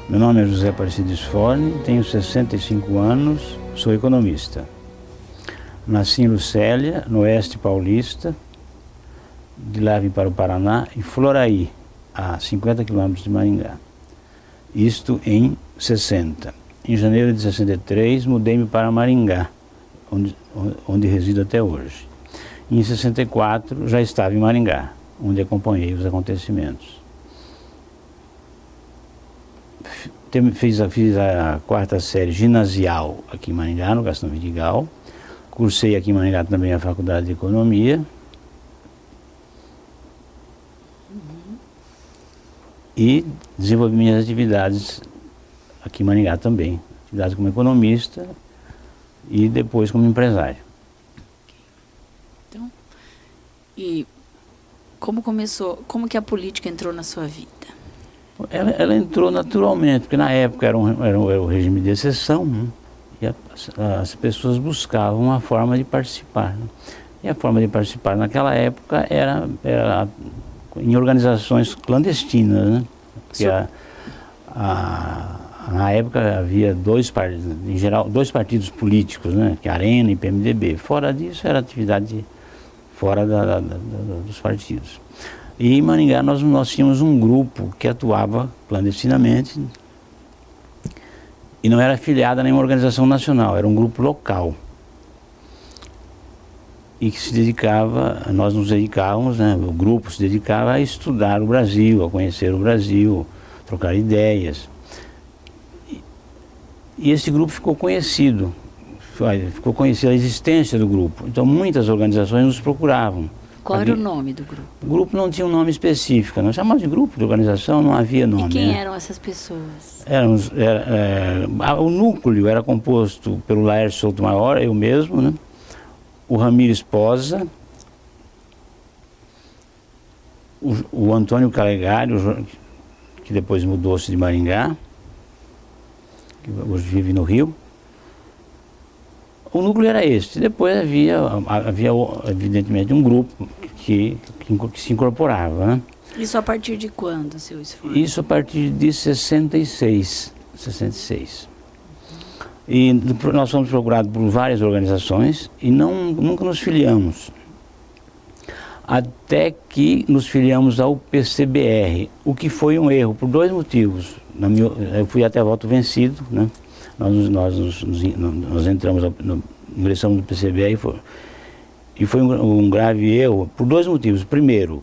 Meu nome é José Aparecido Sforni, tenho 65 anos, sou economista. Nasci em Lucélia, no oeste paulista, de lá vim para o Paraná, em Floraí, a 50 quilômetros de Maringá. Isto em 60. Em janeiro de 63, mudei-me para Maringá, onde resido até hoje. Em 64, já estava em Maringá, onde acompanhei os acontecimentos. Fiz a quarta série ginasial aqui em Maringá, no Gastão Vidigal. Cursei aqui em Maringá também a Faculdade de Economia. E desenvolvi minhas atividades aqui em Maringá também. Atividades como economista e depois como empresário. Então, e como como que a política entrou na sua vida? Ela entrou naturalmente, porque na época era o regime de exceção, né? E as pessoas buscavam uma forma de participar. Né? E a forma de participar naquela época era em organizações clandestinas, né? Porque na época havia em geral, dois partidos políticos, né? Que é a Arena e PMDB. Fora disso era atividade fora dos partidos. E em Maringá nós tínhamos um grupo que atuava clandestinamente e não era afiliado a nenhuma organização nacional, era um grupo local. E que nós nos dedicávamos, né, o grupo se dedicava a estudar o Brasil, a conhecer o Brasil, trocar ideias. E esse grupo ficou conhecida a existência do grupo. Então muitas organizações nos procuravam. Qual era o nome do grupo? O grupo não tinha um nome específico, nós chamávamos de grupo de organização, não havia nome. E quem né? eram essas pessoas? O núcleo era composto pelo Laércio Souto Maior, eu mesmo, né? O Ramiro Posa, o Antônio Calegari, que depois mudou-se de Maringá, que hoje vive no Rio. O núcleo era este. Depois havia evidentemente um grupo que se incorporava, né? Isso a partir de quando, seu esforço? Isso a partir de 66. E nós fomos procurados por várias organizações e nunca nos filiamos. Até que nos filiamos ao PCBR, o que foi um erro, por dois motivos. Eu fui até voto vencido, né? Nós ingressamos no PCBR e foi um grave erro por dois motivos. Primeiro,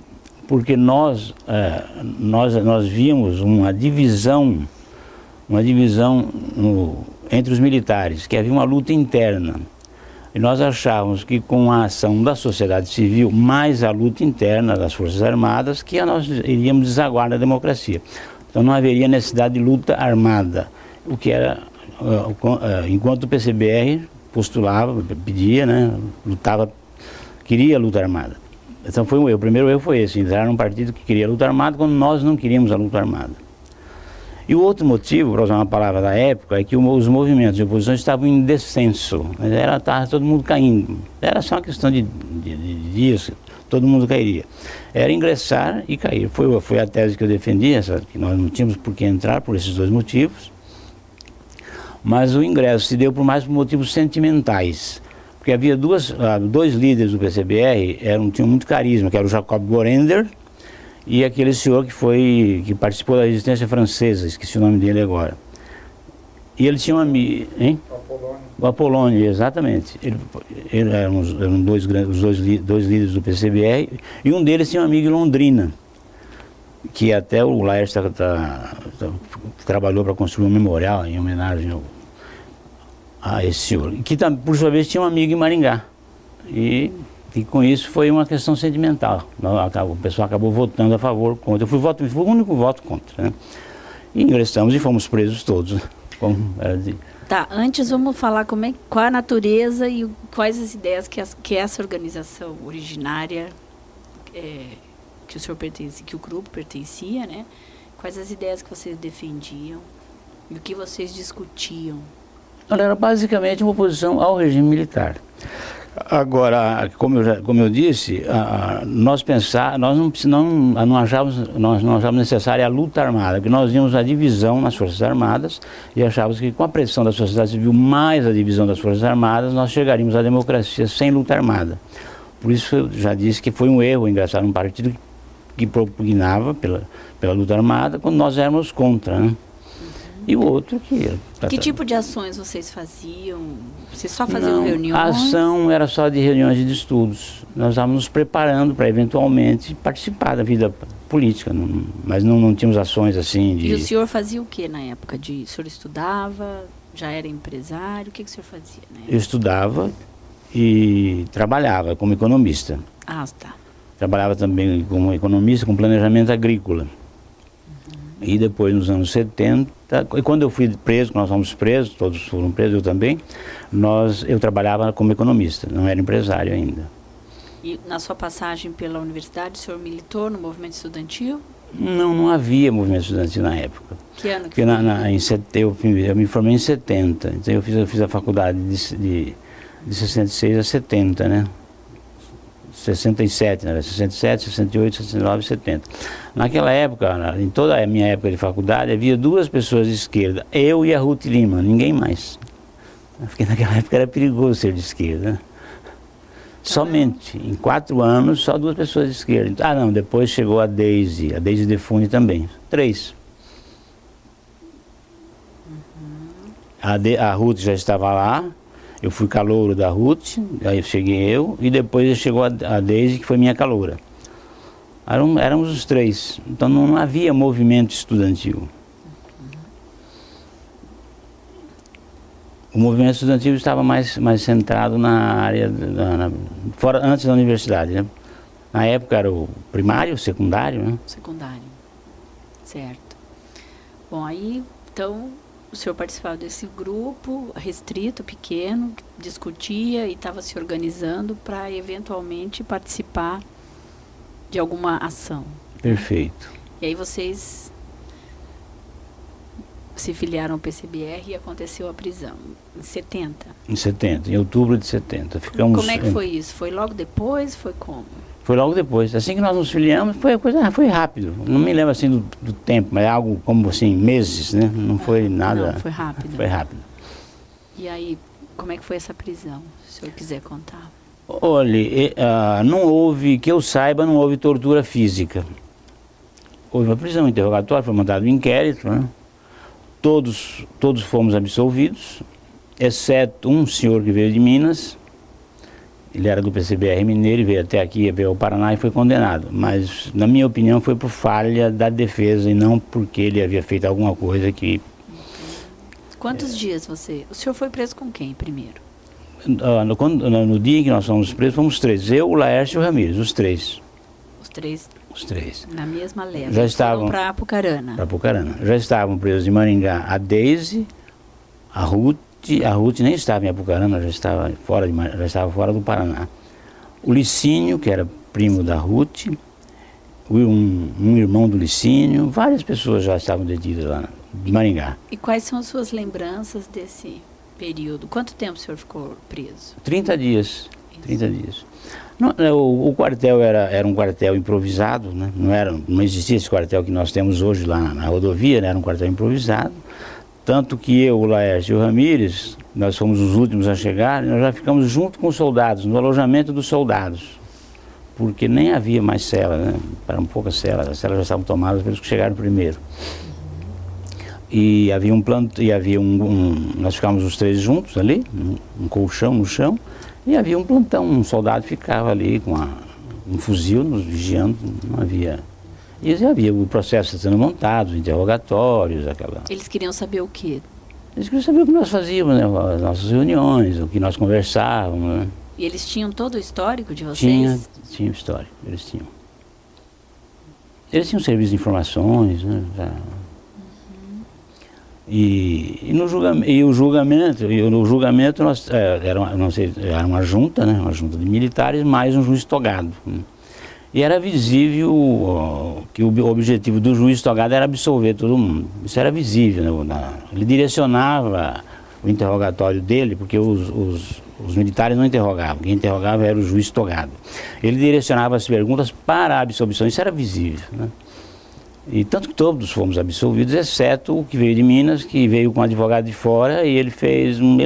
porque nós víamos uma divisão entre os militares, que havia uma luta interna. E nós achávamos que com a ação da sociedade civil, mais a luta interna das Forças Armadas, que nós iríamos desaguar na democracia. Então não haveria necessidade de luta armada, o que era, enquanto o PCBR postulava, pedia, né, queria luta armada. Então foi um erro. O primeiro erro foi esse, entrar num partido que queria luta armada quando nós não queríamos a luta armada. E o outro motivo, para usar uma palavra da época, é que os movimentos de oposição estavam em descenso. Estava todo mundo caindo. Era só uma questão de dias, todo mundo cairia. Era ingressar e cair. Foi a tese que eu defendi, que nós não tínhamos por que entrar por esses dois motivos. Mas o ingresso se deu por motivos sentimentais. Porque havia dois líderes do PCBR, tinham muito carisma, que era o Jacob Gorender e aquele senhor que participou da resistência francesa, esqueci o nome dele agora. E ele tinha um amigo, hein? O Apolônio, exatamente. Eram os dois líderes do PCBR, e um deles tinha um amigo em Londrina, que até o Laércio trabalhou para construir um memorial em homenagem a esse senhor, que por sua vez tinha um amigo em Maringá. E com isso foi uma questão sentimental. O pessoal acabou votando a favor, contra. Eu fui o único voto contra, né? E ingressamos e fomos presos todos. Tá, antes vamos falar qual a natureza e quais as ideias que essa organização originária que o senhor pertence, que o grupo pertencia, né? Quais as ideias que vocês defendiam e o que vocês discutiam? Era basicamente uma oposição ao regime militar. Agora, como eu disse, nós não achávamos necessária a luta armada, porque nós vimos a divisão nas Forças Armadas e achávamos que com a pressão da sociedade civil mais a divisão das Forças Armadas, nós chegaríamos à democracia sem luta armada. Por isso eu já disse que foi um erro ingressar num partido que propugnava pela luta armada, quando nós éramos contra, né? E o outro que... Que tipo de ações vocês faziam? Vocês só faziam reuniões? A ação era só de reuniões e de estudos. Nós estávamos nos preparando para eventualmente participar da vida política, mas não tínhamos ações assim de... E o senhor fazia o que na época? O senhor estudava, já era empresário? O que o senhor fazia, né? Eu estudava e trabalhava como economista. Ah, tá. Trabalhava também como economista com planejamento agrícola. E depois, nos anos 70, e quando eu fui preso, nós fomos presos, todos foram presos, eu também, eu trabalhava como economista, não era empresário ainda. E na sua passagem pela universidade, o senhor militou no movimento estudantil? Não havia movimento estudantil na época. Que ano que foi? Eu me formei em 70, então eu fiz a faculdade de 66 a 70, né? 67, né? 67, 68, 69 e 70. Naquela época, em toda a minha época de faculdade, havia duas pessoas de esquerda, eu e a Ruth Lima, ninguém mais. Porque naquela época era perigoso ser de esquerda, né? Somente, em 4 anos, só 2 pessoas de esquerda. Ah, não, depois chegou a Deise Defune também, 3. A Ruth já estava lá, eu fui calouro da Ruth, aí cheguei eu, e depois chegou a Deise, que foi minha caloura. Éramos os 3, então não havia movimento estudantil. O movimento estudantil estava mais centrado na área, antes da universidade, né? Na época era o primário, o secundário, né? Secundário, certo. Bom, aí, então, o senhor participava desse grupo restrito, pequeno, que discutia e estava se organizando para eventualmente participar de alguma ação. Perfeito. E aí vocês se filiaram ao PCBR e aconteceu a prisão, em 70? Em 70, em outubro de 70. Ficamos... Como é que foi isso? Foi logo depois? Foi como? Foi logo depois. Assim que nós nos filiamos, foi rápido. Não me lembro assim do tempo, mas algo como assim, meses, né? Não foi nada... Não, foi rápido. Foi rápido. E aí, como é que foi essa prisão, se o senhor quiser contar? Olha, não houve, que eu saiba, não houve tortura física. Houve uma prisão, interrogatório, foi mandado um inquérito, né? Todos fomos absolvidos, exceto um senhor que veio de Minas. Ele era do PCBR Mineiro, veio até aqui, veio ao Paraná e foi condenado. Mas, na minha opinião, foi por falha da defesa e não porque ele havia feito alguma coisa que... Quantos dias você... O senhor foi preso com quem primeiro? No dia em que nós fomos presos, fomos 3. Eu, o Laércio e o Ramírez, os 3. Os 3? Os 3. Na mesma leva. Já estavam... Para Apucarana. Para Apucarana. Já estavam presos em Maringá a Deise, a Ruth nem estava em Apucarana, já estava fora do Paraná. O Licínio, que era primo da Ruth, um irmão do Licínio, várias pessoas já estavam detidas lá de Maringá. E quais são as suas lembranças desse período? Quanto tempo o senhor ficou preso? 30 dias. 30 dias. O quartel era um quartel improvisado, né? Não existia esse quartel que nós temos hoje lá na rodovia, né? Era um quartel improvisado. Tanto que eu, o Laércio e o Ramírez, nós fomos os últimos a chegar, nós já ficamos junto com os soldados, no alojamento dos soldados. Porque nem havia mais cela, né? Eram poucas celas, as celas já estavam tomadas pelos que chegaram primeiro. E havia nós ficávamos os 3 juntos ali, um colchão no chão, e havia um plantão, um soldado ficava ali com um fuzil nos vigiando, não havia... E havia o processo sendo montado, os interrogatórios, aquela... Eles queriam saber o quê? Eles queriam saber o que nós fazíamos, né? As nossas reuniões, o que nós conversávamos, né? E eles tinham todo o histórico de vocês? Tinha histórico, eles tinham. Eles tinham serviço de informações, né? E no julgamento nós, era uma junta, né? Uma junta de militares mais um juiz togado, né? E era visível que o objetivo do juiz togado era absolver todo mundo. Isso era visível, né? Ele direcionava o interrogatório dele, porque os militares não interrogavam, quem interrogava era o juiz togado. Ele direcionava as perguntas para a absolvição, isso era visível, né? E tanto que todos fomos absolvidos, exceto o que veio de Minas, que veio com um advogado de fora, e ele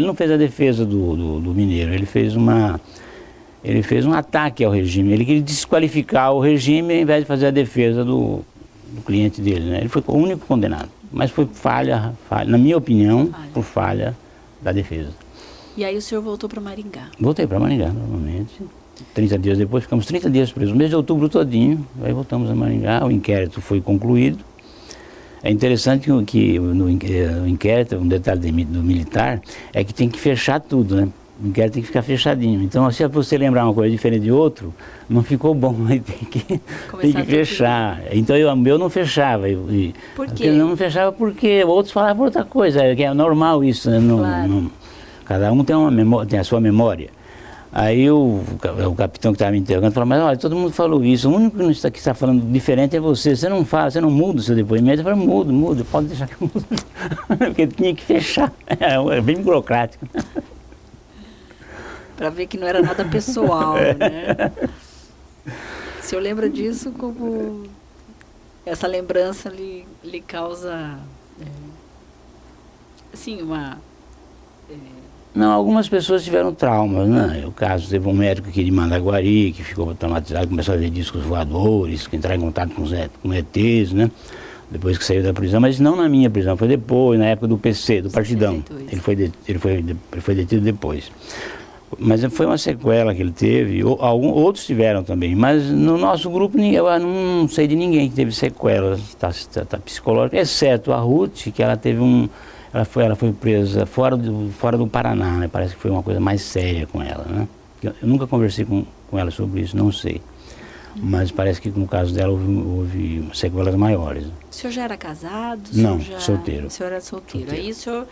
não fez a defesa do mineiro, ele fez um ataque ao regime, ele queria desqualificar o regime ao invés de fazer a defesa do cliente dele, né? Ele foi o único condenado, mas foi falha, na minha opinião, por falha da defesa. E aí o senhor voltou para Maringá? Voltei para Maringá, normalmente. 30 dias depois, ficamos 30 dias presos, mês de outubro todinho, aí voltamos a Maringá, o inquérito foi concluído. É interessante que no inquérito, um detalhe do militar, é que tem que fechar tudo, né? O inquérito tem que ficar fechadinho. Então, se você lembrar uma coisa diferente de outro, não ficou bom, aí tem que fechar. Então, o meu não fechava. Por quê? Não fechava porque outros falavam outra coisa, que é normal isso, né? Claro. Cada um tem a sua memória. Aí o capitão que estava me interrogando falou, mas olha, todo mundo falou isso, o único que está falando diferente é você, você não fala, você não muda o seu depoimento. Eu falei, mudo, pode deixar que eu mudo. Porque tinha que fechar, é bem burocrático. Para ver que não era nada pessoal, né? O senhor lembra disso como essa lembrança lhe causa, assim, uma... Não, algumas pessoas tiveram traumas, né? O caso, teve um médico aqui de Mandaguari, que ficou traumatizado, começou a ver discos voadores, que entraram em contato com ETs, né? Depois que saiu da prisão, mas não na minha prisão, foi depois, na época do PC, do Partidão. Ele foi detido depois. Mas foi uma sequela que ele teve, outros tiveram também, mas no nosso grupo eu não sei de ninguém que teve sequelas psicológicas, exceto a Ruth, que ela teve ela foi presa fora do Paraná, né? Parece que foi uma coisa mais séria com ela, né? Eu nunca conversei com ela sobre isso, não sei. Mas parece que no caso dela houve sequelas maiores. O senhor já era casado? Não, solteiro. O senhor era solteiro. Aí o senhor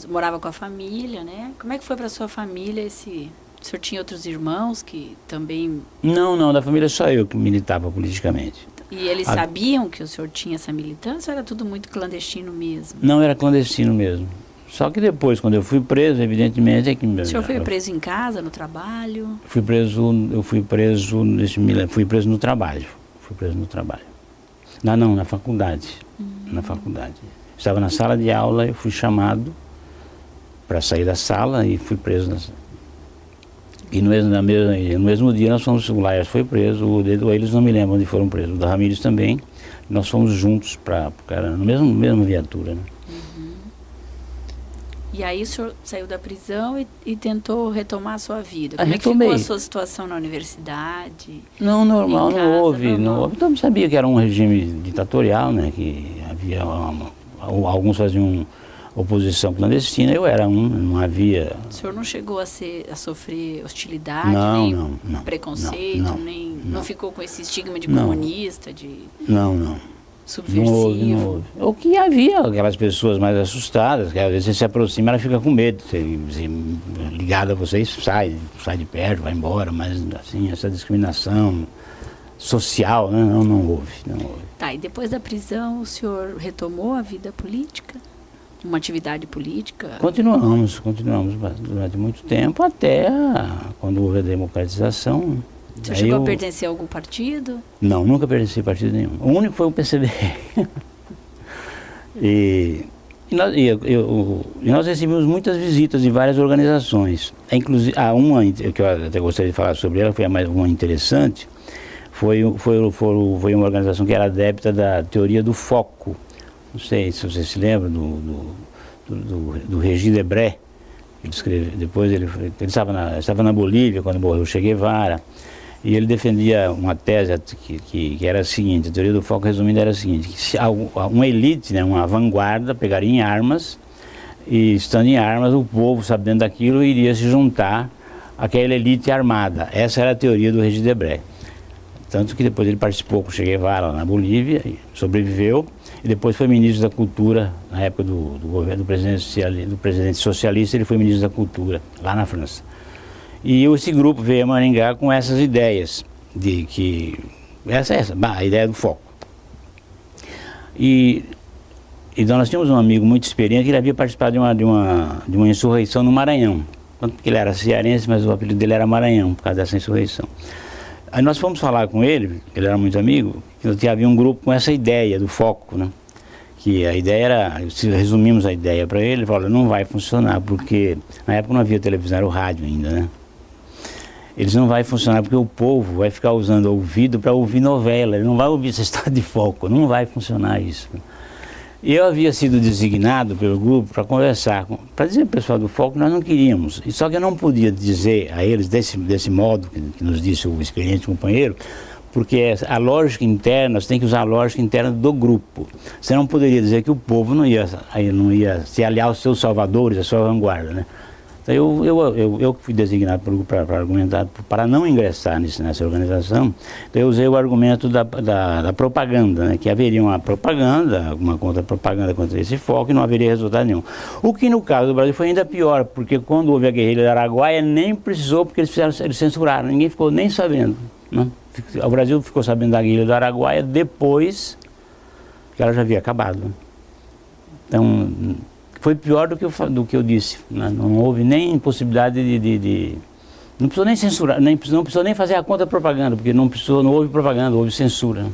morava com a família, né? Como é que foi para sua família O senhor tinha outros irmãos que também... Não, da família só eu que militava politicamente. E eles sabiam que o senhor tinha essa militância ou era tudo muito clandestino mesmo? Não, era clandestino mesmo. Só que depois, quando eu fui preso, evidentemente... O senhor foi preso em casa, no trabalho? Eu fui preso no trabalho. Na faculdade. Na faculdade. Estava na sala de aula, eu fui chamado para sair da sala e fui preso. E no mesmo dia o Laias foi preso, eles não me lembram onde foram presos, o da Ramírez também. Nós fomos juntos na mesma viatura, né? E aí o senhor saiu da prisão e tentou retomar a sua vida. Como é que retomei. ficou a sua situação na universidade? Não, normal, não houve. Então, sabia que era um regime ditatorial, né? Que havia alguns faziam oposição clandestina, eu era não havia... O senhor não chegou a sofrer hostilidade, não, preconceito, não ficou com esse estigma de comunista, de... Não. Subversivo. Não houve. O que havia aquelas pessoas mais assustadas, que às vezes você se aproxima, ela fica com medo, você ligada a você, sai de perto, vai embora, mas assim, essa discriminação social, né, não houve. Tá, e depois da prisão o senhor retomou a vida política? Uma atividade política? Continuamos durante muito tempo, até quando houve a democratização. O senhor chegou a pertencer a algum partido? Não, nunca pertenci a partido nenhum. O único foi o PCB. e nós recebemos muitas visitas de várias organizações. Inclusive, uma que eu até gostaria de falar sobre ela, foi uma interessante, foi uma organização que era adepta da teoria do foco. Não sei se você se lembra do Regis Debray. Depois ele estava na Bolívia quando morreu o Che Guevara. E ele defendia uma tese que era a seguinte, a teoria do foco resumida era a seguinte, que se uma elite, né, uma vanguarda, pegaria em armas, e estando em armas, o povo, sabendo daquilo, iria se juntar àquela elite armada. Essa era a teoria do Regis Debray. Tanto que depois ele participou com o Che Guevara lá na Bolívia, sobreviveu, e depois foi ministro da Cultura, na época do governo do presidente socialista, ele foi ministro da Cultura, lá na França. E esse grupo veio a Maringá com essas ideias, a ideia do foco. E Então nós tínhamos um amigo muito experiente que ele havia participado de uma insurreição no Maranhão. Tanto que ele era cearense, mas o apelido dele era Maranhão, por causa dessa insurreição. Aí nós fomos falar com ele era muito amigo, que havia um grupo com essa ideia do foco, né? Que a ideia era, se resumimos a ideia para ele falou, não vai funcionar, porque na época não havia televisão, era o rádio ainda, né? Eles não vai funcionar porque o povo vai ficar usando o ouvido para ouvir novela, ele não vai ouvir essa história de foco, não vai funcionar isso. E eu havia sido designado pelo grupo para conversar, para dizer para o pessoal do foco que nós não queríamos. E só que eu não podia dizer a eles desse modo que nos disse o experiente companheiro, porque a lógica interna, você tem que usar a lógica interna do grupo. Você não poderia dizer que o povo não ia se aliar aos seus salvadores, à sua vanguarda, né? Então eu fui designado pelo grupo para argumentar, para não ingressar nessa organização. Então eu usei o argumento da propaganda, né? Que haveria uma propaganda, uma contra-propaganda contra esse foco e não haveria resultado nenhum. O que no caso do Brasil foi ainda pior, porque quando houve a guerrilha do Araguaia nem precisou, porque eles censuraram, ninguém ficou nem sabendo, né? O Brasil ficou sabendo da guerrilha do Araguaia depois que ela já havia acabado. Então, foi pior do que eu disse, né? Não houve nem possibilidade não precisou nem censurar, não precisou nem fazer a contra-propaganda, porque não houve propaganda, houve censura.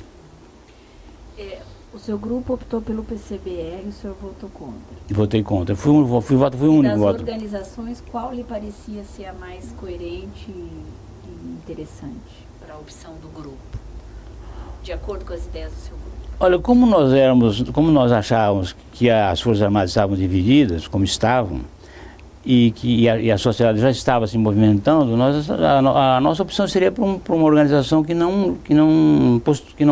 O seu grupo optou pelo PCBR e o senhor votou contra? Votei contra. Eu fui o único voto. Das organizações, qual lhe parecia ser a mais coerente e interessante para a opção do grupo, de acordo com as ideias do seu grupo? Olha, como nós achávamos que as Forças Armadas estavam divididas, como estavam, e a sociedade já estava se movimentando, a nossa opção seria para uma organização que não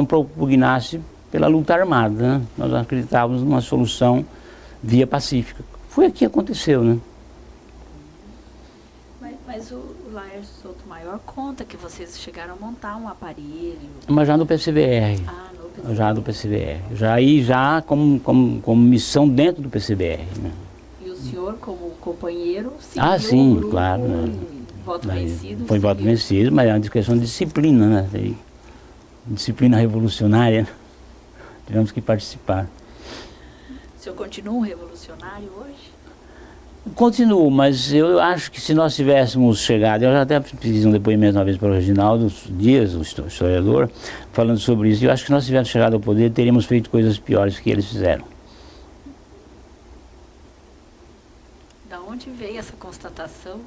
propugnasse pela luta armada, né? Nós acreditávamos numa solução via pacífica. Foi o que aconteceu, né? Mas o Laércio Sotomayor conta que vocês chegaram a montar um aparelho. Mas já no PCBR. No PCBR. Já no PCBR. Já como missão dentro do PCBR, né? E o senhor, como companheiro, sim, claro. Voto vencido. Foi voto vencido, mas é uma questão de disciplina, né? Disciplina revolucionária. Tivemos que participar. O senhor continua um revolucionário hoje? Continuo, mas eu acho que se nós tivéssemos chegado, eu já até fiz um depoimento uma vez para o Reginaldo Dias, o historiador, falando sobre isso, eu acho que se nós tivéssemos chegado ao poder, teríamos feito coisas piores que eles fizeram. Da onde veio essa constatação?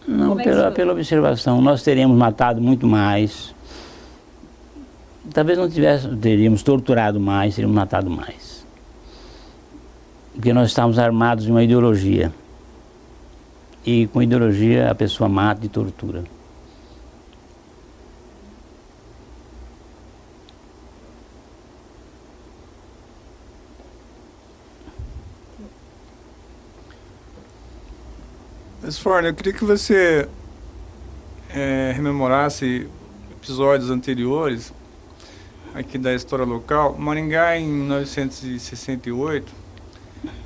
Não, pela observação, nós teríamos matado muito mais, talvez não teríamos torturado mais, teríamos matado mais. Porque nós estávamos armados de uma ideologia. E com ideologia a pessoa mata e tortura. Mas, Forne, eu queria que você rememorasse episódios anteriores aqui da história local. Maringá, em 1968,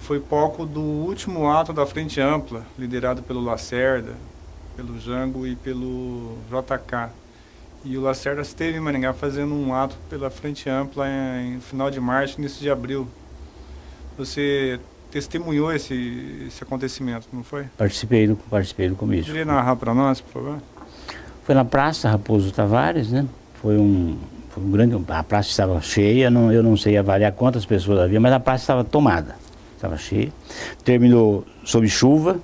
foi palco do último ato da Frente Ampla, liderado pelo Lacerda, pelo Jango e pelo JK. E o Lacerda esteve em Maringá fazendo um ato pela Frente Ampla em final de março, início de abril. Você testemunhou esse acontecimento, não foi? Participei do comício. Poderia narrar para nós, por favor? Foi na Praça Raposo Tavares, né? Foi um grande... A praça estava cheia, eu não sei avaliar quantas pessoas havia, mas a praça estava tomada. Estava cheia. Terminou sob chuva.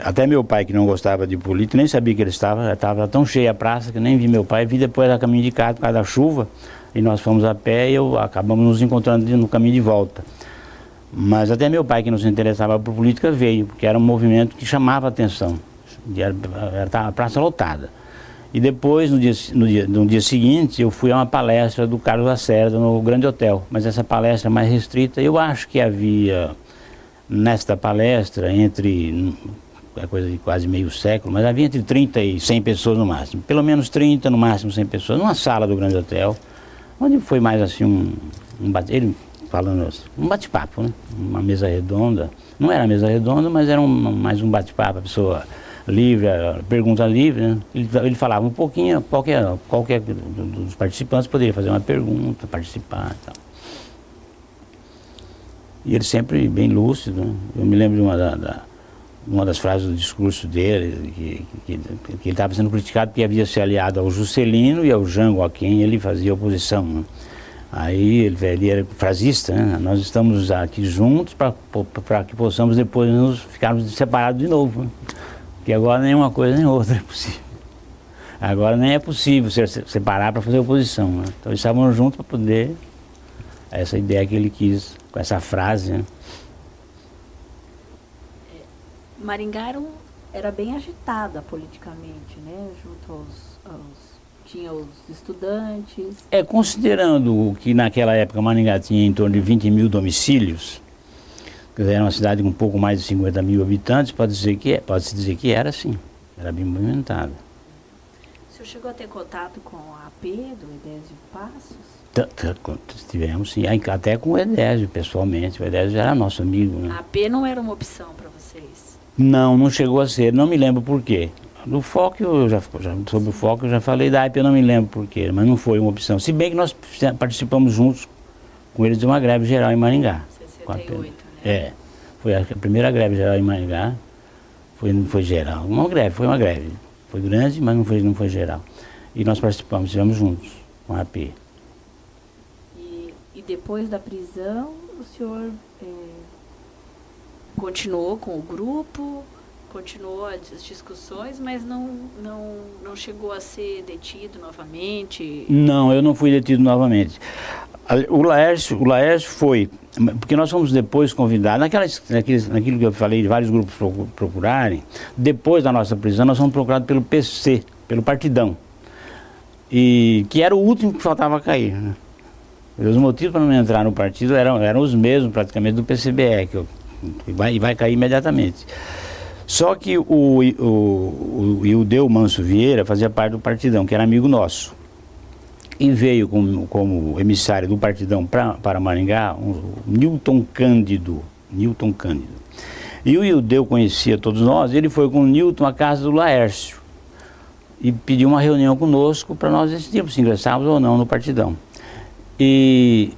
Até meu pai, que não gostava de política, nem sabia que ele estava tão cheia a praça que eu nem vi meu pai. Vi depois a caminho de casa por causa da chuva. E nós fomos a pé e acabamos nos encontrando no caminho de volta. Mas até meu pai, que não se interessava por política, veio, porque era um movimento que chamava a atenção. Era a praça lotada. E depois, no dia seguinte, eu fui a uma palestra do Carlos Lacerda no Grande Hotel. Mas essa palestra mais restrita, eu acho que havia nesta palestra é coisa de quase meio século, mas havia entre 30 e 100 pessoas no máximo. Pelo menos 30, no máximo 100 pessoas, numa sala do Grande Hotel, onde foi mais assim ele falando assim, um bate-papo, né? Uma mesa redonda. Não era mesa redonda, mas era mais um bate-papo, a pessoa livre, pergunta livre, né? Ele falava um pouquinho, qualquer dos participantes poderia fazer uma pergunta, participar e tal. E ele sempre bem lúcido, né? Eu me lembro de uma das frases do discurso dele, que ele estava sendo criticado porque havia se aliado ao Juscelino e ao Jango, a quem ele fazia oposição, né? Aí ele era frasista, né? Nós estamos aqui juntos para que possamos depois nos ficarmos separados de novo, né? Porque agora nem uma coisa nem outra é possível. Agora nem é possível se separar para fazer oposição, né? Então eles estavam juntos para poder... Essa ideia que ele quis, com essa frase, né? Maringá era bem agitada politicamente, né? Junto tinha os estudantes. Considerando que naquela época Maringá tinha em torno de 20 mil domicílios, quer dizer, era uma cidade com um pouco mais de 50 mil habitantes, pode-se dizer que era assim, era bem movimentada. O senhor chegou a ter contato com a AP do Edésio Passos? Tivemos, sim, até com o Edésio, pessoalmente. O Edésio era nosso amigo, né? A AP não era uma opção para vocês? Não chegou a ser, não me lembro por quê. Do FOC, sobre o FOC eu já falei, da AP eu não me lembro por quê, mas não foi uma opção. Se bem que nós participamos juntos com eles de uma greve geral em Maringá. 68, né? Foi a primeira greve geral em Maringá. Não foi geral, foi uma greve. Foi grande, mas não foi geral. E nós estivemos juntos com a AP. E depois da prisão, o senhor continuou com o grupo, continuou as discussões, mas não chegou a ser detido novamente? Não, eu não fui detido novamente. O Laércio foi, porque nós fomos depois convidados, naquilo que eu falei, de vários grupos procurarem, depois da nossa prisão nós fomos procurados pelo PC, pelo Partidão, e que era o último que faltava cair, né? Os motivos para não entrar no partido eram os mesmos praticamente do PCBE, que vai cair imediatamente. Só que o Ildeu Manso Vieira fazia parte do Partidão, que era amigo nosso. E veio como emissário do Partidão para Maringá, Newton Cândido. E o Ildeu conhecia todos nós, ele foi com o Newton à casa do Laércio. E pediu uma reunião conosco para nós decidirmos se ingressávamos ou não no Partidão. E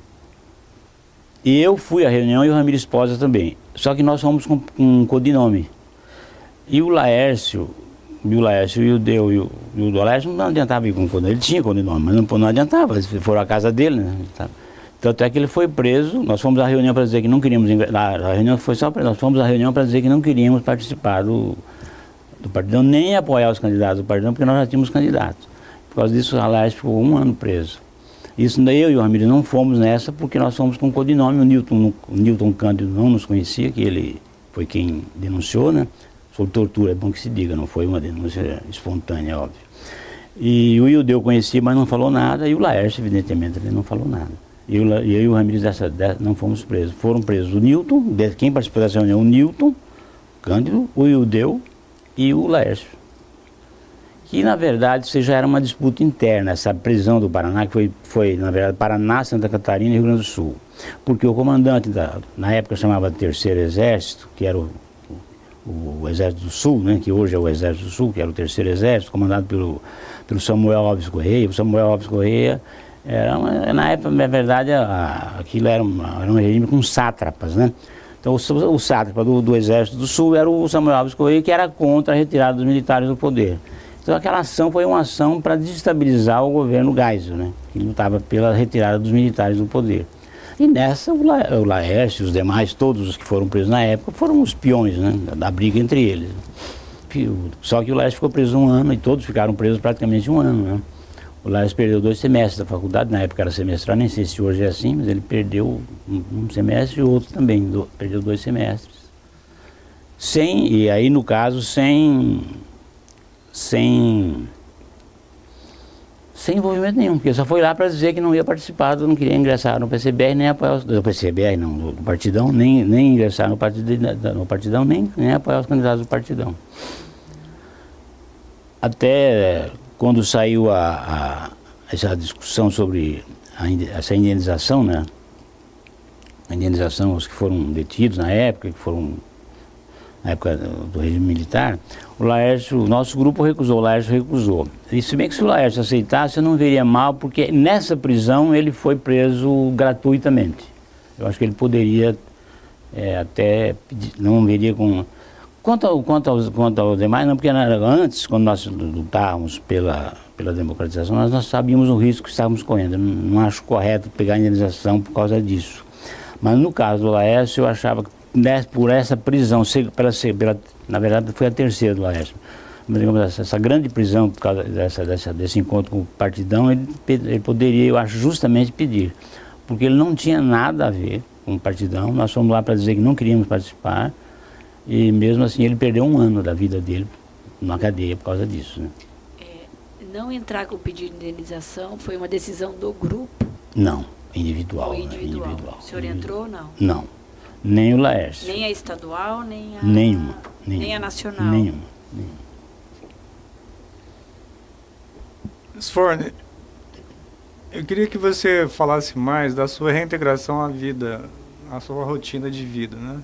eu fui à reunião e o Ramiro Esposa também. Só que nós fomos com um codinome. E o Laércio e o Ildeu e o Laércio não adiantava ir com codinome. Ele tinha codinome, mas não adiantava. Eles foram à casa dele, né? Tanto é que ele foi preso. Nós fomos à reunião para dizer que não queríamos... A reunião foi só para... Nós fomos à reunião para dizer que não queríamos participar do Partidão, nem apoiar os candidatos do Partidão, porque nós já tínhamos candidatos. Por causa disso, o Laércio ficou 1 ano preso. Isso daí eu e o Ramiro não fomos nessa porque nós fomos com codinome. O Newton Cândido não nos conhecia, que ele foi quem denunciou, né? Sobre tortura, é bom que se diga, não foi uma denúncia espontânea, óbvio. E o Ildeu conhecia, mas não falou nada, e o Laércio, evidentemente, ele não falou nada. E eu e o Ramiro não fomos presos. Foram presos o Newton, quem participou dessa reunião, o Newton Cândido, o Ildeu e o Laércio. Que, na verdade, isso já era uma disputa interna, essa prisão do Paraná, que foi na verdade, Paraná, Santa Catarina e Rio Grande do Sul. Porque o comandante, na época chamava Terceiro Exército, que era o Exército do Sul, né, que hoje é o Exército do Sul, que era o Terceiro Exército, comandado pelo Samuel Alves Correia. O Samuel Alves Correia na época, na verdade, aquilo era um regime com sátrapas, né? Então o sátrapa do Exército do Sul era o Samuel Alves Correia, que era contra a retirada dos militares do poder. Então aquela ação foi uma ação para desestabilizar o governo Geisel, né, que lutava pela retirada dos militares do poder. E nessa o Laércio e os demais, todos os que foram presos na época, foram os peões, né, da briga entre eles. Só que o Laércio ficou preso 1 ano e todos ficaram presos praticamente 1 ano, né? O Laércio perdeu 2 semestres da faculdade, na época era semestral, nem sei se hoje é assim, mas ele perdeu um semestre e o outro também, perdeu 2 semestres. E aí no caso, sem envolvimento nenhum, porque só foi lá para dizer que não ia participar, não queria ingressar no PCBR, nem apoiar do PCBR, não, do Partidão, nem ingressar no Partidão, nem apoiar os candidatos do Partidão. Até quando saiu essa discussão sobre essa indenização, né? A indenização aos que foram detidos na época, na época do regime militar, o nosso grupo recusou, o Laércio recusou. E se bem que se o Laércio aceitasse, eu não veria mal, porque nessa prisão ele foi preso gratuitamente. Eu acho que ele poderia até não veria com... Quanto ao demais, não, porque antes, quando nós lutávamos pela democratização, nós sabíamos o risco que estávamos correndo. Não acho correto pegar indenização por causa disso. Mas no caso do Laércio, eu achava que por essa prisão, na verdade foi a terceira do Laércio, mas essa grande prisão por causa desse encontro com o Partidão, ele poderia, eu acho, justamente pedir, porque ele não tinha nada a ver com o Partidão. Nós fomos lá para dizer que não queríamos participar, e mesmo assim ele perdeu 1 ano da vida dele na cadeia por causa disso, né? Não entrar com o pedido de indenização foi uma decisão do grupo? Não, individual. Foi individual. Individual. O senhor entrou ou não? Não, nem o Laércio. Nem a estadual, nem a... Nenhuma. Nem a nacional? Nenhuma. Sforni, eu queria que você falasse mais da sua reintegração à vida, à sua rotina de vida, né?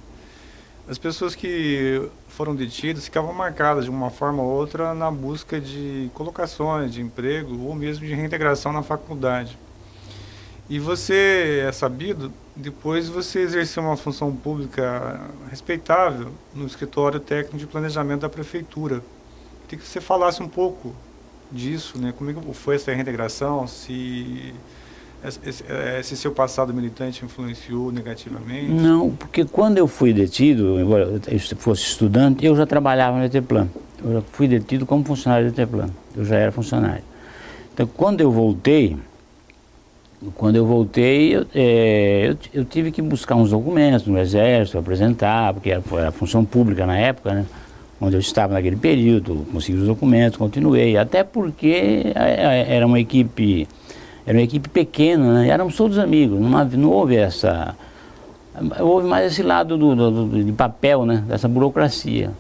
As pessoas que foram detidas ficavam marcadas de uma forma ou outra na busca de colocações de emprego ou mesmo de reintegração na faculdade. E você é sabido, depois você exerceu uma função pública respeitável no escritório técnico de planejamento da prefeitura. Queria que você falasse um pouco disso, né? Como é que foi essa reintegração, se seu passado militante influenciou negativamente? Não, porque quando eu fui detido, embora eu fosse estudante, eu já trabalhava no ETPlan. Eu já fui detido como funcionário do ETPlan. Eu já era funcionário. Então, quando eu voltei, eu tive que buscar uns documentos no Exército, apresentar, porque era função pública na época, né? Onde eu estava naquele período, consegui os documentos, continuei. Até porque era uma equipe pequena, né? Éramos todos amigos, não houve essa... Houve mais esse lado de papel, né? Dessa burocracia.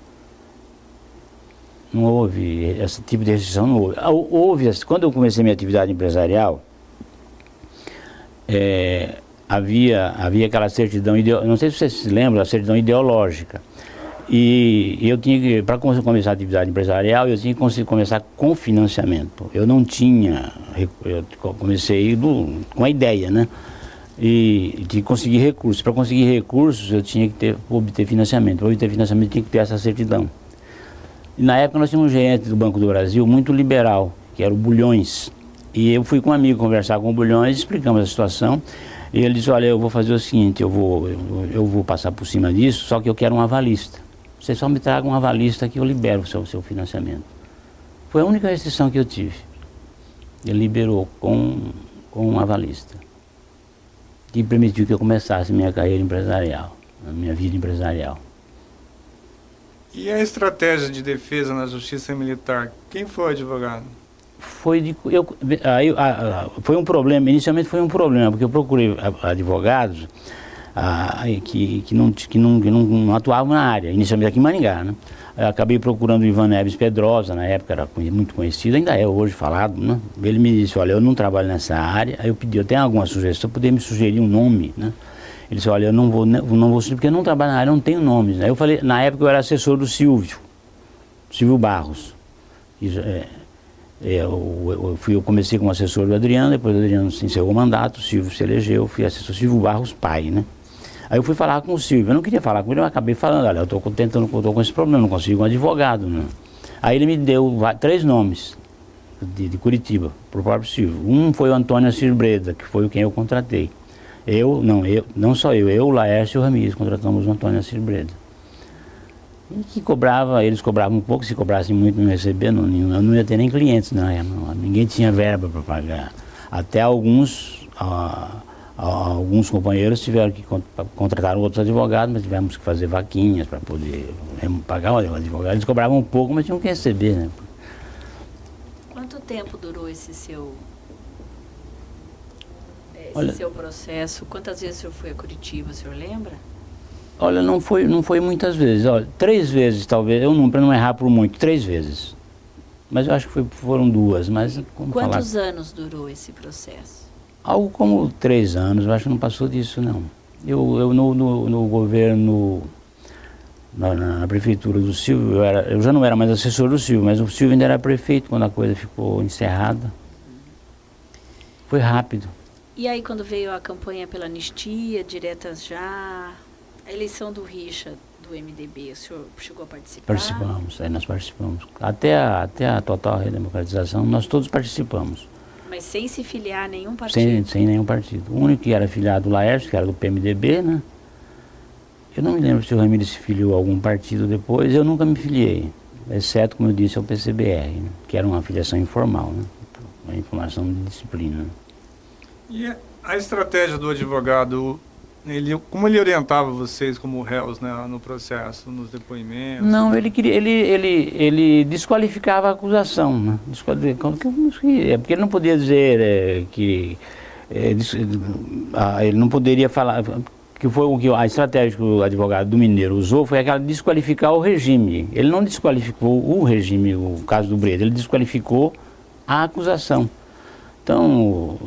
Não houve esse tipo de restrição, não houve. Quando eu comecei minha atividade empresarial, havia aquela certidão, não sei se você se lembra, a certidão ideológica. E eu tinha que, para começar a atividade empresarial, eu tinha que começar com financiamento. Eu não tinha, eu comecei com a ideia, né? E tinha que conseguir recursos. Para conseguir recursos, eu tinha que obter financiamento. Para obter financiamento, eu tinha que ter essa certidão. E na época, nós tínhamos um gerente do Banco do Brasil muito liberal, que era o Bulhões. E eu fui com um amigo conversar com o Bulhões, explicamos a situação. E ele disse: olha, eu vou fazer o seguinte, eu vou passar por cima disso, só que eu quero um avalista. Você só me traga um avalista que eu libero o seu financiamento. Foi a única restrição que eu tive. Ele liberou com um avalista, que permitiu que eu começasse minha carreira empresarial, a minha vida empresarial. E a estratégia de defesa na justiça militar? Quem foi o advogado? Foi um problema, inicialmente foi um problema, porque eu procurei advogados que não atuavam na área, inicialmente aqui em Maringá, né? Eu acabei procurando o Ivan Neves Pedrosa, na época era muito conhecido, ainda é hoje falado, né? Ele me disse: olha, eu não trabalho nessa área. Aí eu pedi: eu tenho alguma sugestão, poder me sugerir um nome, né? Ele disse: olha, eu não vou porque eu não trabalho na área, eu não tenho nomes. Aí eu falei, na época eu era assessor do Silvio Barros. Eu comecei como assessor do Adriano, depois o Adriano se encerrou o mandato, o Silvio se elegeu, fui assessor Silvio Barros pai, né? Aí eu fui falar com o Silvio, eu não queria falar com ele, eu acabei falando: olha, eu estou com esse problema, não consigo um advogado, né? Aí ele me deu 3 nomes de Curitiba, para o próprio Silvio. Um foi o Antônio Assir Breda, que foi quem eu contratei. Não só eu, o Laércio e o Ramires contratamos o Antônio Assir Breda. E que eles cobravam um pouco, se cobrassem muito não receber, eu não ia ter nem clientes, ninguém tinha verba para pagar. Até alguns companheiros tiveram que contratar outros advogados, mas tivemos que fazer vaquinhas para poder pagar o advogado. Eles cobravam um pouco, mas tinham que receber, né? Quanto tempo durou esse seu processo? Quantas vezes o senhor foi a Curitiba, o senhor lembra? Olha, não foi muitas vezes. Olha, 3 vezes talvez, para não errar por muito, 3 vezes. Mas eu acho que foram 2. Mas, quantos anos durou esse processo? Algo como 3 anos, eu acho que não passou disso, não. Eu no governo, na prefeitura do Silvio, eu já não era mais assessor do Silvio, mas o Silvio ainda era prefeito quando a coisa ficou encerrada. Foi rápido. E aí, quando veio a campanha pela anistia, diretas já... A eleição do Richa, do MDB, o senhor chegou a participar? Participamos, aí nós participamos. Até a total redemocratização, nós todos participamos. Mas sem se filiar a nenhum partido? Sem nenhum partido. O único que era filiado, o Laércio, que era do PMDB, né? Eu não me lembro se o Ramírez se filiou a algum partido depois, eu nunca me filiei. Exceto, como eu disse, ao PCBR, né? Que era uma filiação informal, né? Uma informação de disciplina. E a estratégia do advogado, como ele orientava vocês como réus, né, no processo, nos depoimentos? Não, ele desqualificava a acusação, né? Porque ele não podia dizer ele não poderia falar que foi a estratégia que o advogado do Mineiro usou foi aquela de desqualificar o regime. Ele não desqualificou o regime, o caso do Breda, ele desqualificou a acusação. Então,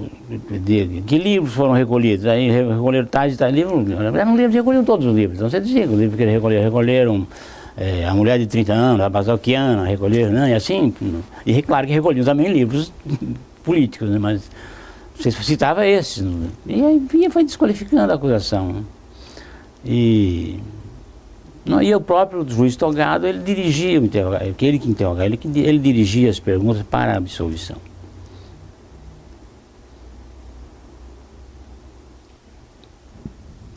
que livros foram recolhidos? Aí recolheram tais e tais livros. Eram livros, recolheram todos os livros. Então você dizia que os livros que recolheram A Mulher de 30 Anos, A Basalquiana, recolheram, né? E assim. E claro que recolhiam também livros políticos, né? Mas você citava esses. Né? E aí foi desqualificando a acusação. Né? E o próprio juiz togado, ele dirigia o interrogatório, ele dirigia as perguntas para a absolvição.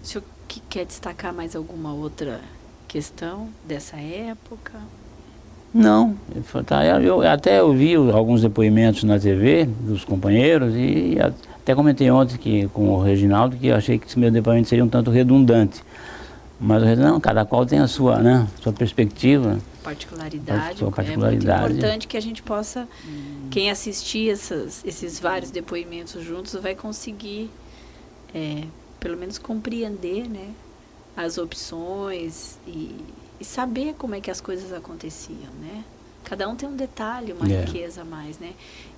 O senhor quer destacar mais alguma outra questão dessa época? Não, eu até ouvi alguns depoimentos na TV dos companheiros e até comentei ontem com o Reginaldo que eu achei que esse meu depoimento seria um tanto redundante. Mas não, cada qual tem a sua, né, sua perspectiva. Particularidade. Sua particularidade. É muito importante que a gente possa, quem assistir esses vários depoimentos juntos vai conseguir, pelo menos compreender, né, as opções e saber como é que as coisas aconteciam, né? Cada um tem um detalhe, uma riqueza a mais, né?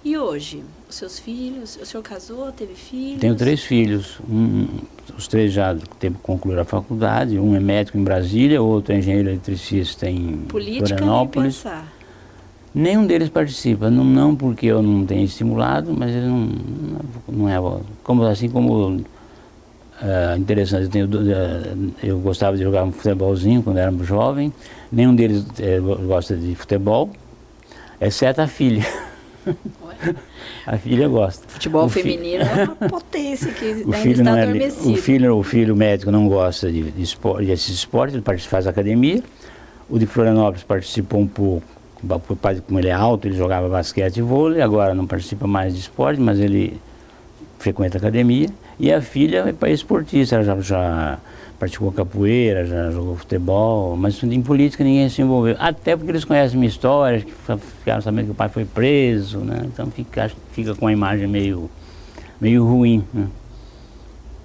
E hoje, os seus filhos, o senhor casou, teve filhos? Tenho 3 filhos, os 3 já concluíram a faculdade, um é médico em Brasília, outro é engenheiro eletricista em Florianópolis. Política, nem pensar. Nenhum deles participa, não porque eu não tenho estimulado, mas ele não é, assim como interessante, eu gostava de jogar um futebolzinho quando era jovem, nenhum deles gosta de futebol, exceto a filha. A filha gosta. Futebol feminino é uma potência que ainda está adormecido. O filho médico não gosta de esporte, ele faz academia. O de Florianópolis participou um pouco, como ele é alto, ele jogava basquete e vôlei, agora não participa mais de esporte, mas ele frequenta academia. E a filha é esportista, ela já praticou capoeira, já jogou futebol, mas em política ninguém se envolveu. Até porque eles conhecem minha história, que ficaram sabendo que o pai foi preso, né? Então acho que fica com uma imagem meio ruim. Né?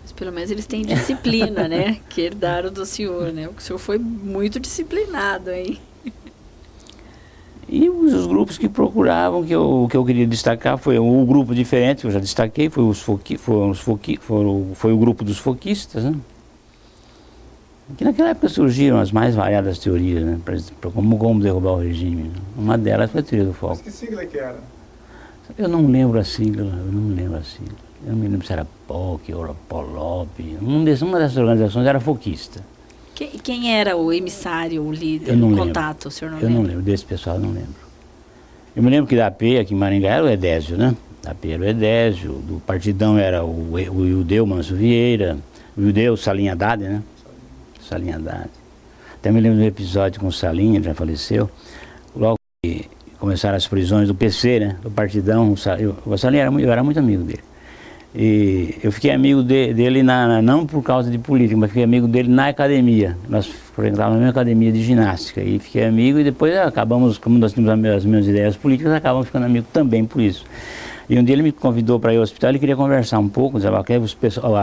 Mas pelo menos eles têm disciplina, né? Que herdaram do senhor, né? O senhor foi muito disciplinado, hein? E os grupos que procuravam, o que eu queria destacar foi um grupo diferente, que eu já destaquei, foi o grupo dos foquistas, né? Que naquela época surgiram as mais variadas teorias, né? Como derrubar o regime. Né? Uma delas foi a teoria do foco. Mas que sigla que era? Eu não lembro a sigla, Eu não me lembro se era POC ou POLOP. Uma dessas organizações era foquista. Quem era o emissário, o líder, o contato? O senhor não lembra? Eu não lembro, desse pessoal eu não lembro. Eu me lembro que da AP, aqui em Maringá, era o Edésio, né? Da AP era o Edésio, do Partidão era o Ildeu Manso Vieira, o Ildeu Salinha Haddad, né? Salinha Haddad. Até me lembro do episódio com o Salinha, ele já faleceu. Logo que começaram as prisões do PC, né? Do Partidão, o Salinha eu era muito amigo dele. E eu fiquei amigo dele não por causa de política, mas fiquei amigo dele na academia. Nós frequentávamos na mesma academia de ginástica. E fiquei amigo e depois acabamos, como nós tínhamos as mesmas ideias políticas, acabamos ficando amigos também por isso. E um dia ele me convidou para ir ao hospital, ele queria conversar um pouco, dizia que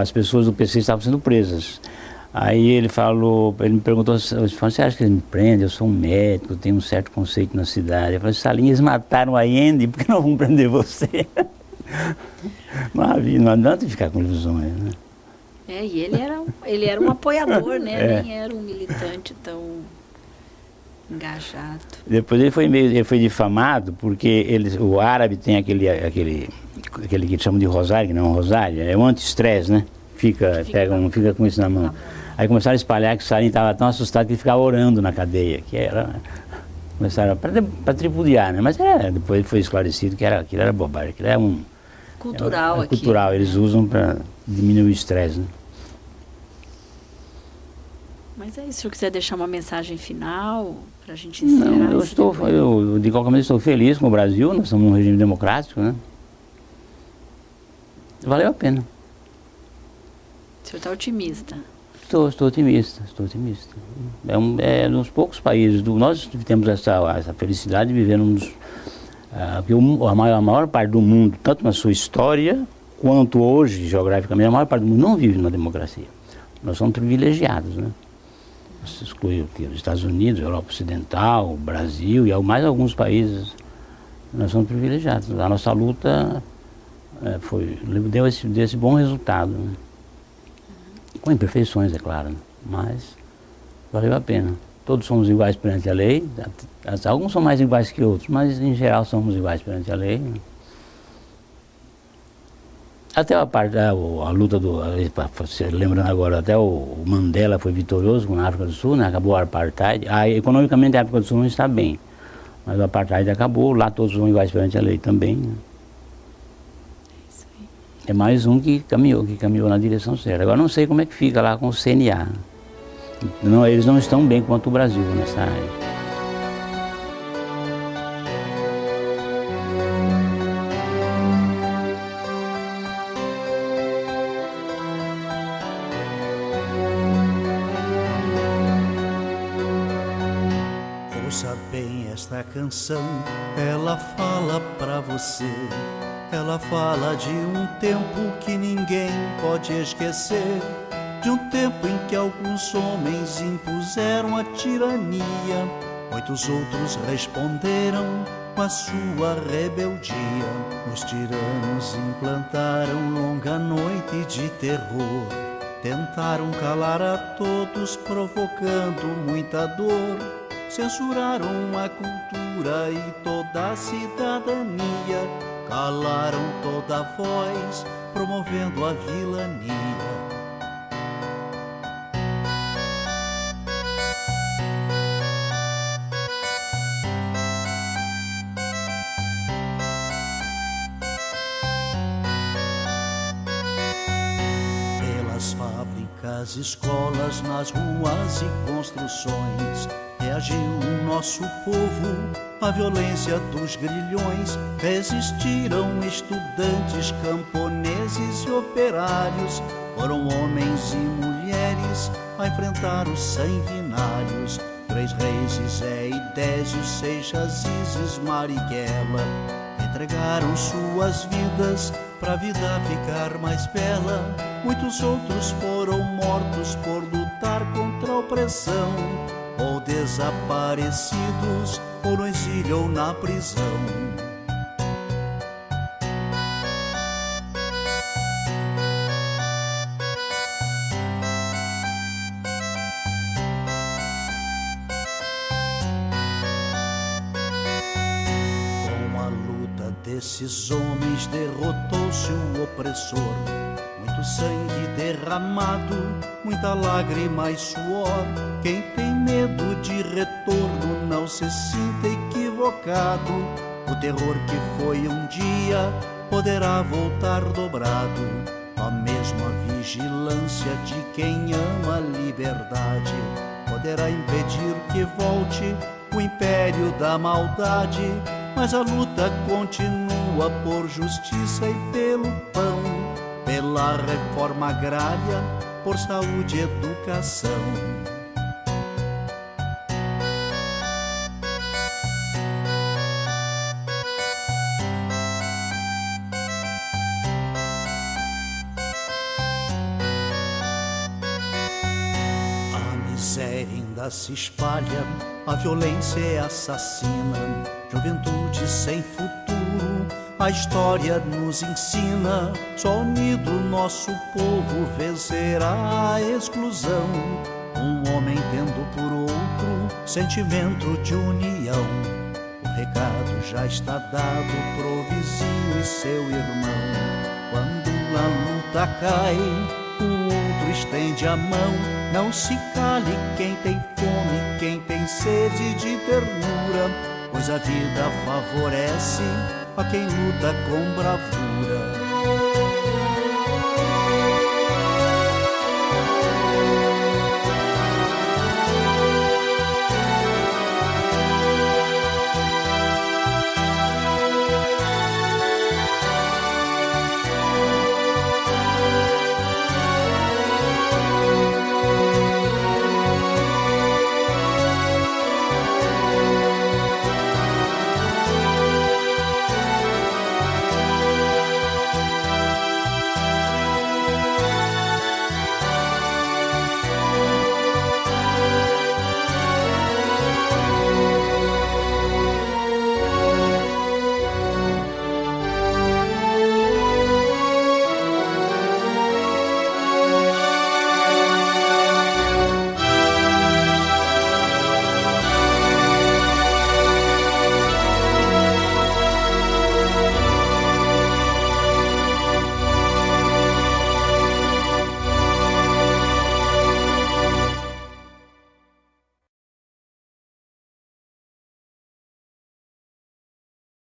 as pessoas do PC estavam sendo presas. Aí ele me perguntou, você acha que eles me prendem? Eu sou um médico, tenho um certo conceito na cidade. Eu falei, Salinha, eles mataram a Allende, por que não vão prender você? Não adianta ficar com ilusões, né? E ele era um apoiador, né? Nem era um militante tão engajado. Depois ele foi difamado porque o árabe tem aquele que chamam de rosário, que não é um rosário, é um anti-estresse, né? Fica com isso na mão. Aí começaram a espalhar que Salim estava tão assustado que ele ficava orando na cadeia, que era... Começaram para tripudiar, né? Mas depois foi esclarecido que aquilo era bobagem, aquilo é um... Cultural aqui. Cultural, eles usam para diminuir o estresse, né? Mas é isso, se eu quiser deixar uma mensagem final para a gente encerrar. Não, eu de qualquer maneira estou feliz com o Brasil, nós estamos num regime democrático, né? Valeu a pena. O senhor está otimista? Estou otimista. É um dos poucos países, nós temos essa felicidade de viver num dos... porque a maior parte do mundo, tanto na sua história, quanto hoje, geograficamente, a maior parte do mundo não vive numa democracia. Nós somos privilegiados, né? Você exclui os Estados Unidos, a Europa Ocidental, o Brasil e mais alguns países, nós somos privilegiados. A nossa luta deu esse bom resultado, né? Com imperfeições, é claro, né? Mas valeu a pena. Todos somos iguais perante a lei, alguns são mais iguais que outros, mas em geral somos iguais perante a lei, né? Até a luta lembrando agora, até o Mandela foi vitorioso na África do Sul, né? Acabou o apartheid. Economicamente a África do Sul não está bem, mas o apartheid acabou, lá todos são iguais perante a lei também, né? É mais um que caminhou na direção certa. Agora não sei como é que fica lá com o CNA. Não, eles não estão bem quanto o Brasil nessa área. Ouça bem esta canção, ela fala pra você. Ela fala de um tempo que ninguém pode esquecer, de um tempo em que alguns homens impuseram a tirania, muitos outros responderam com a sua rebeldia. Os tiranos implantaram longa noite de terror, tentaram calar a todos, provocando muita dor. Censuraram a cultura e toda a cidadania, calaram toda a voz, promovendo a vilania. Pelas fábricas, escolas, nas ruas e construções, reagiu o nosso povo à violência dos grilhões. Resistiram estudantes, camponeses e operários, foram homens e mulheres a enfrentar os sanguinários. 3 reis, Zé e Désio, Seixas, Isis, Marighella, entregaram suas vidas pra vida ficar mais bela. Muitos outros foram mortos por lutar contra a opressão, ou desaparecidos, ou no exílio ou na prisão. Com a luta desses homens derrotou-se o opressor. Muito sangue derramado, muita lágrima e suor. Quem tem medo de retorno não se sinta equivocado. O terror que foi um dia poderá voltar dobrado. A mesma vigilância de quem ama a liberdade poderá impedir que volte o império da maldade. Mas a luta continua por justiça e pelo pão, pela reforma agrária, por saúde e educação. A miséria ainda se espalha, a violência é assassina, juventude sem futuro, a história nos ensina. Só unido nosso povo vencerá a exclusão, um homem tendo por outro sentimento de união. O recado já está dado pro vizinho e seu irmão. Quando a luta cai, o outro estende a mão. Não se cale quem tem fome, quem tem sede de ternura, pois a vida favorece a quem luta com bravura.